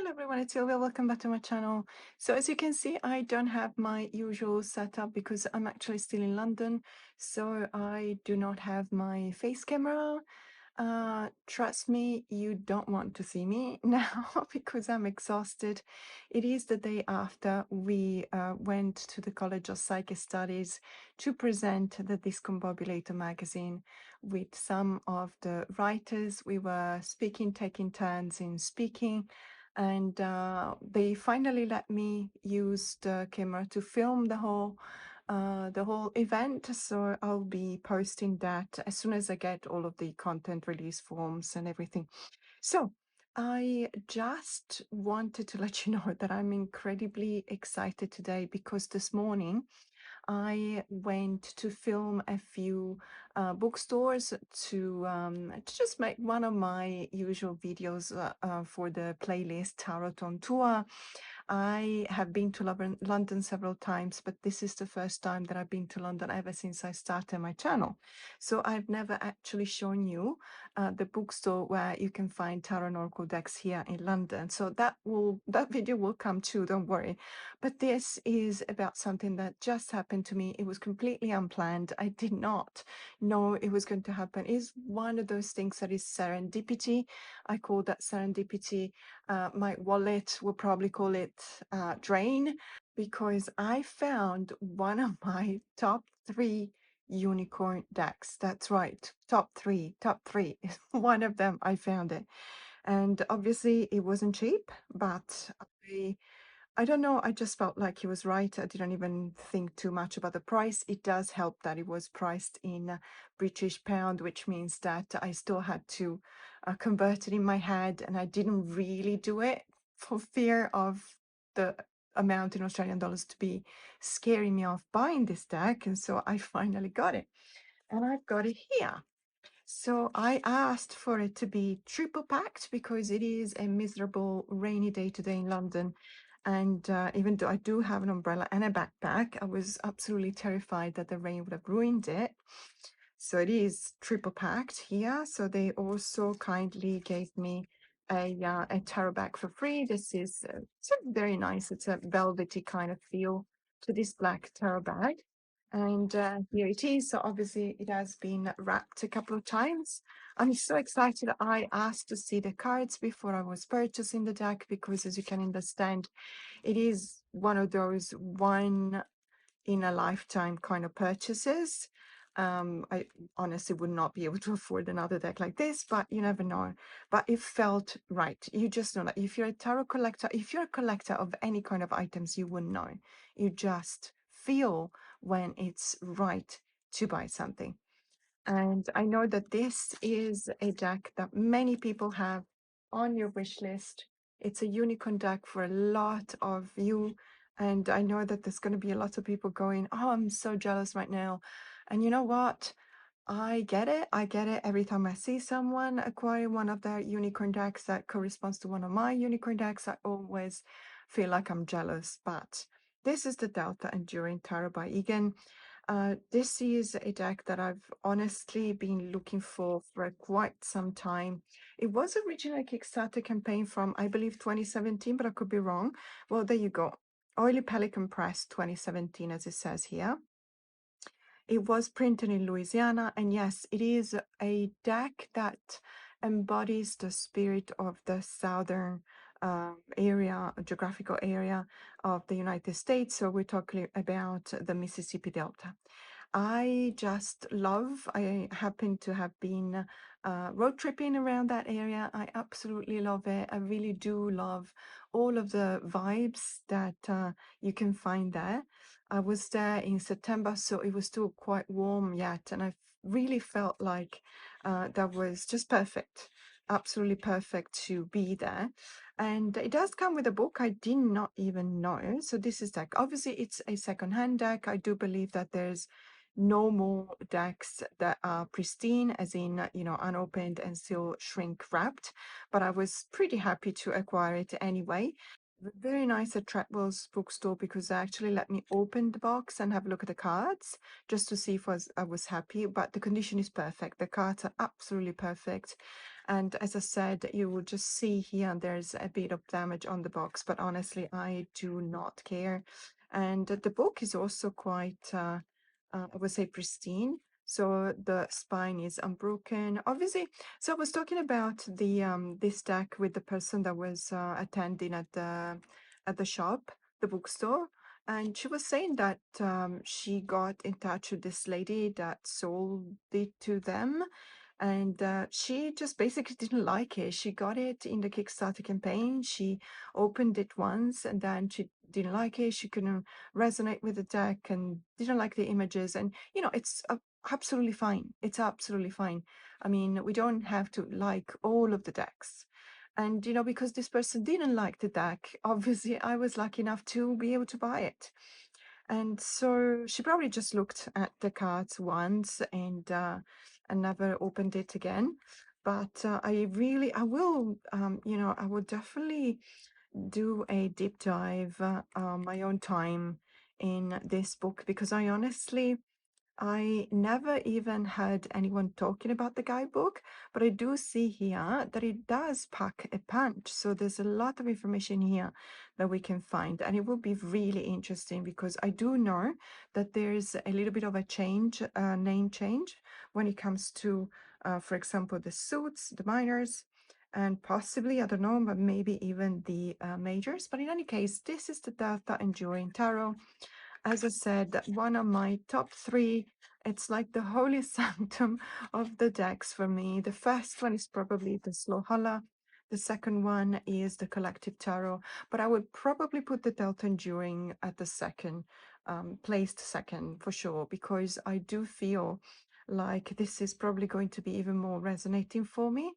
Hello everyone, it's Silvia. Welcome back to my channel. So as you can see, I don't have my usual setup because I'm actually still in London. So I do not have my face camera. Trust me, you don't want to see me now because I'm exhausted. It is the day after we went to the College of Psychic Studies to present the Discombobulator magazine with some of the writers. We were speaking, taking turns in speaking, and they finally let me use the camera to film the whole event. So I'll be posting that as soon as I get all of the content release forms and everything. So I just wanted to let you know that I'm incredibly excited today because this morning I went to film a few bookstores to just make one of my usual videos for the playlist Tarot on Tour. I have been to London several times, but this is the first time that I've been to London ever since I started my channel. So I've never actually shown you the bookstore where you can find tarot and oracle decks here in London. So that video will come too, don't worry. But this is about something that just happened to me. It was completely unplanned. I did not know it was going to happen. It's one of those things that is serendipity. I call that serendipity. My wallet will probably call it drain, because I found one of my top 3 unicorn decks. That's right, top three is one of them. I found it, and obviously it wasn't cheap, but I don't know, I just felt like he was right. I didn't even think too much about the price. It does help that it was priced in British pound, which means that I still had to convert it in my head, and I didn't really do it for fear of the amount in Australian dollars to be scaring me off buying this deck. And so I finally got it, and I've got it here. So I asked for it to be triple packed because it is a miserable rainy day today in London. And even though I do have an umbrella and a backpack, I was absolutely terrified that the rain would have ruined it. So it is triple packed here. So they also kindly gave me a tarot bag for free. This is it's very nice. It's a velvety kind of feel to this black tarot bag. And here it is. So obviously it has been wrapped a couple of times. I'm so excited. I asked to see the cards before I was purchasing the deck because, as you can understand, it is one of those one in a lifetime kind of purchases. I honestly would not be able to afford another deck like this, but you never know. But it felt right. You just know that if you're a tarot collector, if you're a collector of any kind of items, you would know. You just feel when it's right to buy something. And I know that this is a deck that many people have on your wish list. It's a unicorn deck for a lot of you. And I know that there's going to be a lot of people going, oh, I'm so jealous right now. And you know what? I get it. I get it. Every time I see someone acquire one of their unicorn decks that corresponds to one of my unicorn decks, I always feel like I'm jealous. But this is the Delta Enduring Tarot by Egan. This is a deck that I've honestly been looking for quite some time. It was originally a Kickstarter campaign from, I believe, 2017, but I could be wrong. Well, there you go. Oily Pelican Press 2017, as it says here. It was printed in Louisiana, and yes, it is a deck that embodies the spirit of the southern geographical area of the United States. So we're talking about the Mississippi Delta. I just love, I happen to have been road tripping around that area. I absolutely love it. I really do love all of the vibes that you can find there. I was there in September, so it was still quite warm yet, and I really felt like that was just perfect, absolutely perfect to be there. And it does come with a book. I did not even know. So this is deck. Obviously, it's a second-hand deck. I do believe that there's no more decks that are pristine, as in, unopened and still shrink wrapped. But I was pretty happy to acquire it anyway. Very nice at Treadwell's bookstore because they actually let me open the box and have a look at the cards just to see if I was happy. But the condition is perfect. The cards are absolutely perfect. And as I said, you will just see here there's a bit of damage on the box, but honestly, I do not care. And the book is also quite, I would say, pristine. So the spine is unbroken. Obviously, so I was talking about the this deck with the person that was attending at the shop, the bookstore, and she was saying that she got in touch with this lady that sold it to them, and she just basically didn't like it. She got it in the Kickstarter campaign. She opened it once, and then she didn't like it. She couldn't resonate with the deck and didn't like the images. And it's absolutely fine. It's absolutely fine. I mean, we don't have to like all of the decks. And because this person didn't like the deck, obviously I was lucky enough to be able to buy it. And so she probably just looked at the cards once and never opened it again. But I will, I will definitely do a deep dive on my own time in this book, because I never even heard anyone talking about the guidebook, but I do see here that it does pack a punch. So there's a lot of information here that we can find, and it will be really interesting because I do know that there's a little bit of a change, name change, when it comes to, for example, the suits, the minors, and possibly, I don't know, but maybe even the majors. But in any case, this is the Delta Enduring Tarot. As I said, one of my top three. It's like the holy sanctum of the decks for me. The first one is probably the Slohala. The second one is the Collective Tarot, but I would probably put the Delta Enduring at the second, placed second for sure, because I do feel like this is probably going to be even more resonating for me.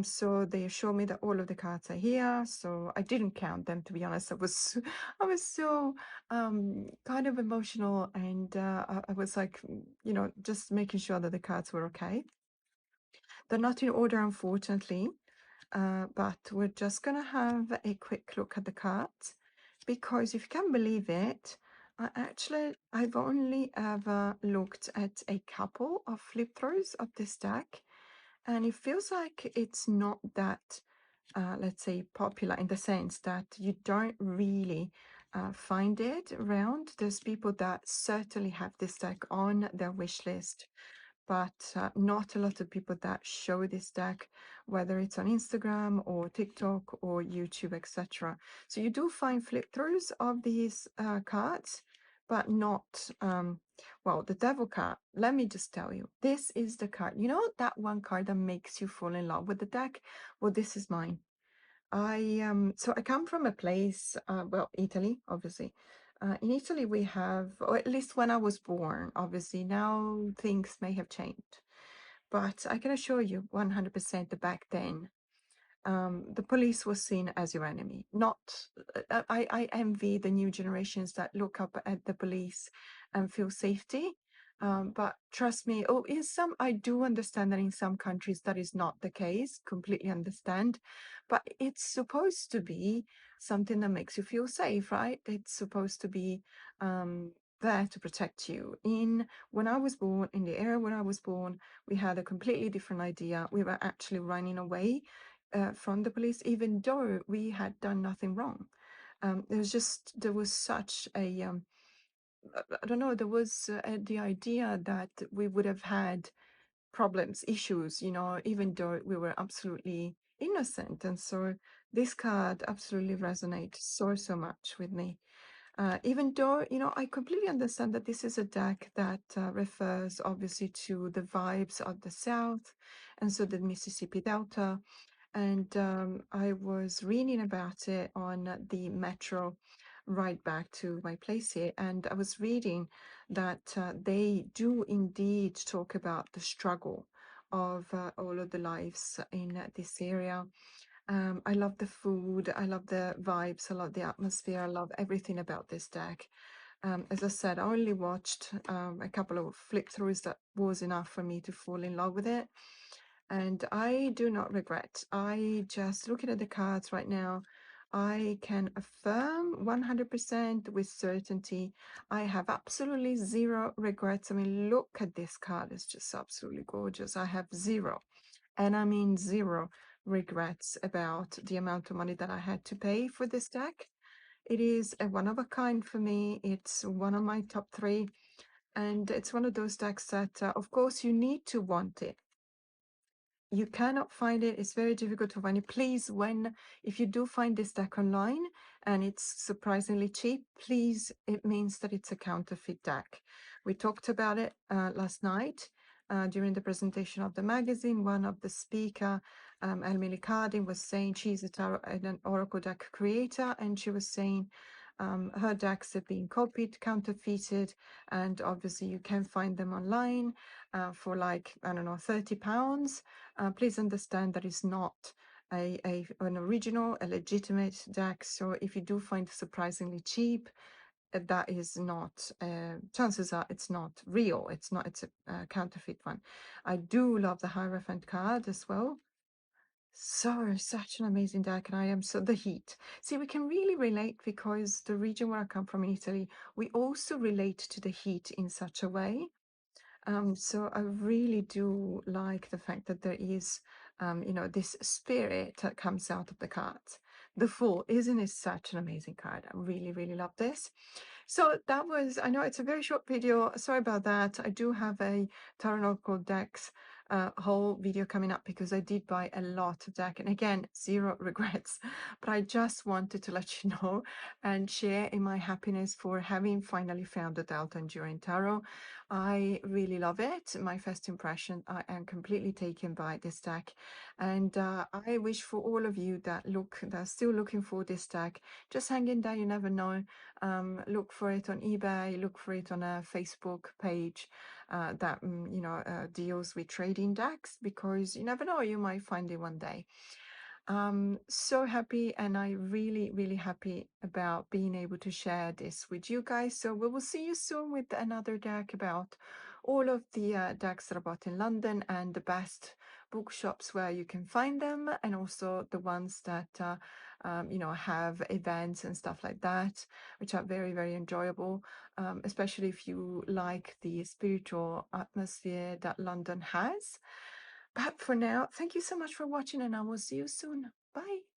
So they show me that all of the cards are here. So I didn't count them, to be honest. I was so kind of emotional, and I was like, just making sure that the cards were okay. They're not in order, unfortunately, but we're just gonna have a quick look at the cards, because if you can believe it, I've only ever looked at a couple of flip throughs of this deck, and it feels like it's not that, let's say, popular, in the sense that you don't really find it around. There's people that certainly have this deck on their wish list, but not a lot of people that show this deck, whether it's on Instagram or TikTok or YouTube, etc. So you do find flip throughs of these cards, but not, well, the devil card. Let me just tell you, this is the card. You know that one card that makes you fall in love with the deck? Well, this is mine. So I come from a place, well, Italy, obviously. In Italy, we have, or at least when I was born, obviously now things may have changed, but I can assure you 100% that back then, the police was seen as your enemy. Not, I envy the new generations that look up at the police and feel safety. But trust me, I do understand that in some countries that is not the case, completely understand. But it's supposed to be something that makes you feel safe, right? It's supposed to be there to protect you. When I was born, in the era when I was born, we had a completely different idea. We were actually running away from the police, even though we had done nothing wrong. There was such a, I don't know, there was the idea that we would have had problems, issues, even though we were absolutely innocent. And so this card absolutely resonates so, so much with me. Even though, I completely understand that this is a deck that refers obviously to the vibes of the South, and so the Mississippi Delta. And I was reading about it on the metro ride back to my place here, and I was reading that they do indeed talk about the struggle of all of the lives in this area. I love the food, I love the vibes, I love the atmosphere, I love everything about this deck. As I said, I only watched a couple of flip throughs. That was enough for me to fall in love with it. And I do not regret. I just looking at the cards right now, I can affirm 100% with certainty. I have absolutely zero regrets. I mean, look at this card. It's just absolutely gorgeous. I have zero. And I mean, zero regrets about the amount of money that I had to pay for this deck. It is a one of a kind for me. It's one of my top three. And it's one of those decks that, of course, you need to want it. You cannot find it. It's very difficult to find it. Please, if you do find this deck online and it's surprisingly cheap, please, it means that it's a counterfeit deck. We talked about it last night during the presentation of the magazine. One of the speaker, Emily Cardin, was saying she's a tarot and an oracle deck creator, and she was saying her decks have been copied, counterfeited, and obviously you can find them online for like, I don't know, £30. Please understand that it's not an original, a legitimate deck. So if you do find it surprisingly cheap, that is not, chances are it's not real. It's not, it's a counterfeit one. I do love the Hierophant card as well. So, such an amazing deck, and I am so the heat. See, we can really relate because the region where I come from in Italy, we also relate to the heat in such a way. So I really do like the fact that there is, this spirit that comes out of the cards. The Fool, isn't it such an amazing card? I really, really love this. So that was, I know it's a very short video. Sorry about that. I do have a Tarot Oracle decks whole video coming up because I did buy a lot of deck. And again, zero regrets. But I just wanted to let you know and share in my happiness for having finally found the Delta Enduring Tarot. I really love it. My first impression, I am completely taken by this deck. And I wish for all of you that are still looking for this deck, just hang in there, you never know. Look for it on eBay, look for it on a Facebook page that deals with trading decks, because you never know, you might find it one day. So happy, and I really, really happy about being able to share this with you guys. So we will see you soon with another deck about all of the decks that are bought in London and the best bookshops where you can find them, and also the ones that have events and stuff like that, which are very, very enjoyable, especially if you like the spiritual atmosphere that London has. But for now, thank you so much for watching, and I will see you soon. Bye.